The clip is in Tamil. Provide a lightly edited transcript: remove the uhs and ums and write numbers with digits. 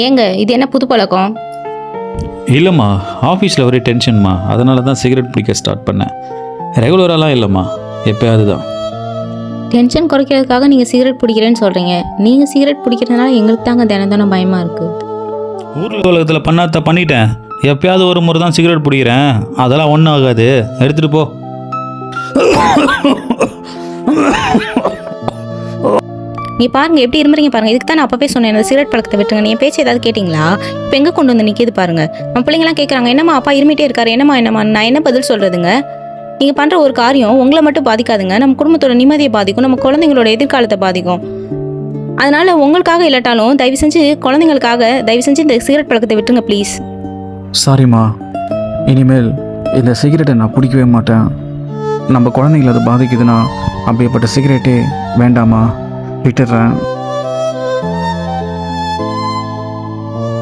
ஏங்க இது என்ன புது பழக்கம்? இல்லைம்மா, ஆஃபீஸில் ஒரே டென்ஷன்மா, அதனால தான் சிகரெட் பிடிக்க ஸ்டார்ட் பண்ணேன். ரெகுலராலாம் இல்லைம்மா, எப்போயாவது தான். டென்ஷன் குறைக்கிறதுக்காக நீங்கள் சிகரெட் பிடிக்கிறேன்னு சொல்கிறீங்க. நீங்கள் சிகரெட் பிடிக்கிறதுனால எங்களுக்கு தாங்க தினம் தினம் பயமாக இருக்குது. ஊரில் உலகத்தில் பண்ணாத பண்ணிட்டேன். எப்பயாவது ஒரு முறை தான் சிகரெட் பிடிக்கிறேன். அதெல்லாம் ஒன்றும் ஆகாது, எடுத்துகிட்டு போ. நீ பாருங்கள் எப்படி இருமுறீங்க பாருங்கள். இதுக்கு தான் நான் அப்பவே சொன்னேன் அந்த சிகரெட் பழக்கத்தை விட்டுருங்க. நீ பேச்சு ஏதாவது கேட்டிங்களா? இப்போ எங்கே கொண்டு வந்து நிற்கிது பாருங்கள். நம்ம பிள்ளைங்களாம் கேட்குறாங்க, என்னம்மா அப்பா இருமிட்டே இருக்காரு, என்னம்மா நான் என்ன பதில் சொல்கிறதுங்க? நீங்கள் பண்ணுற ஒரு காரியம் உங்களை மட்டும் பாதிக்காதுங்க, நம்ம குடும்பத்தோட நிம்மதியை பாதிக்கும், நம்ம குழந்தைங்களோட எதிர்காலத்தை பாதிக்கும். அதனால் உங்களுக்காக இல்லாட்டாலும் தயவு செஞ்சு குழந்தைங்களுக்காக தயவு செஞ்சு இந்த சிகரெட் பழக்கத்தை விட்டுருங்க ப்ளீஸ். சாரிம்மா, இனிமேல் இந்த சிகரெட்டை நான் பிடிக்கவே மாட்டேன். நம்ம குழந்தைங்கள அது பாதிக்குதுன்னா அப்படியேப்பட்ட சிகரெட்டே வேண்டாமா, விட்டுடுறேன்.